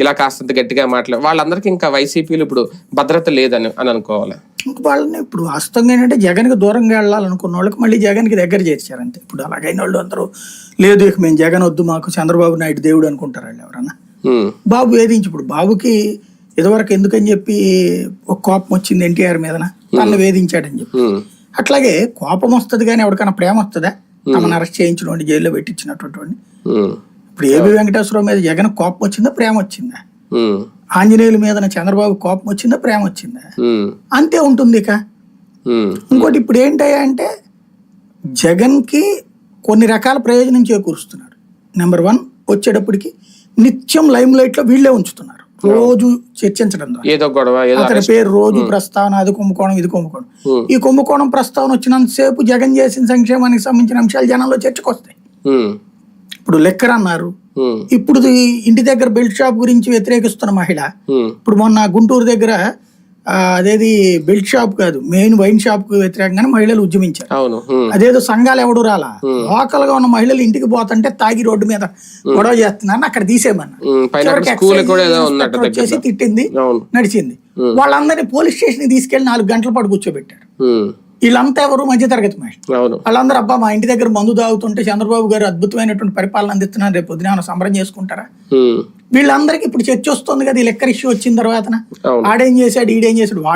ఇలా కాస్తంత గట్టిగా వాళ్ళందరికీ ఇంకా వైసీపీలో ఇప్పుడు భద్రత లేదని అనుకోవాలి. వాళ్ళని ఇప్పుడు వాస్తవంగా ఏంటంటే జగన్కి దూరంగా వెళ్ళాలనుకున్న వాళ్ళకి మళ్ళీ జగన్కి దగ్గర చేర్చారంతే. ఇప్పుడు అలాగైన వాళ్ళు అందరూ లేదు ఇక మేము జగన్ వద్దు మాకు చంద్రబాబు నాయుడు దేవుడు అనుకుంటారు వాళ్ళు ఎవరన్నా. బాబు వేధించి ఇప్పుడు బాబుకి ఇదివరకు ఎందుకని చెప్పి ఒక కోపం వచ్చింది ఎన్టీఆర్ మీదన, తనను వేధించాడని చెప్పి. అట్లాగే కోపం వస్తుంది కానీ ఎవరికైనా ప్రేమ వస్తుందా? తమను అరెస్ట్ చేయించిన జైల్లో పెట్టించినటువంటి ఇప్పుడు ఏబి వెంకటేశ్వరరావు మీద జగన్ కోపం వచ్చిందా ప్రేమ వచ్చిందా? ఆంజనేయుల మీద చంద్రబాబు కోపం వచ్చిందా ప్రేమ వచ్చిందా? అంతే ఉంటుంది. ఇక ఇంకోటి ఇప్పుడు ఏంటయ్యా అంటే జగన్ కి కొన్ని రకాల ప్రయోజనం చేకూరుస్తున్నారు. నెంబర్ 1 వచ్చేటప్పటికి నిత్యం లైమ్ లైట్ లో వీళ్ళే ఉంచుతున్నారు, రోజు చర్చించడం ద్వారా. అతని పేరు రోజు ప్రస్తావన, అది కుంభకోణం ఇది కుంభకోణం. ఈ కుంభకోణం ప్రస్తావన వచ్చినంతసేపు జగన్ చేసిన సంక్షేమానికి సంబంధించిన అంశాలు జనంలో చర్చకు వస్తాయి. ఇప్పుడు లెక్కర్ అన్నారు, ఇప్పుడు ఇంటి దగ్గర బెల్ట్ షాప్ గురించి వ్యతిరేకిస్తున్న మహిళ ఇప్పుడు మొన్న గుంటూరు దగ్గర అదేది బెల్ట్ షాప్ కాదు మెయిన్ వైన్ షాప్ కు వ్యతిరేకంగానే మహిళలు ఉద్యమించారు. అదేదో సంఘాలు ఎవడు రాలా, లోకల్ గా ఉన్న మహిళలు ఇంటికి పోతుంటే తాగి రోడ్డు మీద గొడవ చేస్తున్నారని అక్కడ తీసేయమన్నారు. వచ్చేసి తిట్టింది, నడిచింది. వాళ్ళందరినీ పోలీస్ స్టేషన్ తీసుకెళ్లి 4 గంటల పాటు కూర్చోబెట్టారు. వీళ్ళంతా ఎవరు? మధ్యతరగతి మహిళలు. వాళ్ళందరూ అబ్బా మా ఇంటి దగ్గర మందు తాగుతుంటే చంద్రబాబు గారు అద్భుతమైనటువంటి పరిపాలన అందిస్తున్నారు, రేపు పొద్దున ఏమైనా సంబరం చేసుకుంటారా? వీళ్ళందరికీ ఇప్పుడు చర్చ వస్తుంది కదా ఈ లెక్కర్ ఇష్యూ వచ్చిన తర్వాత. ఆడేం చేశాడు ఈడేం చేశాడు, వాడు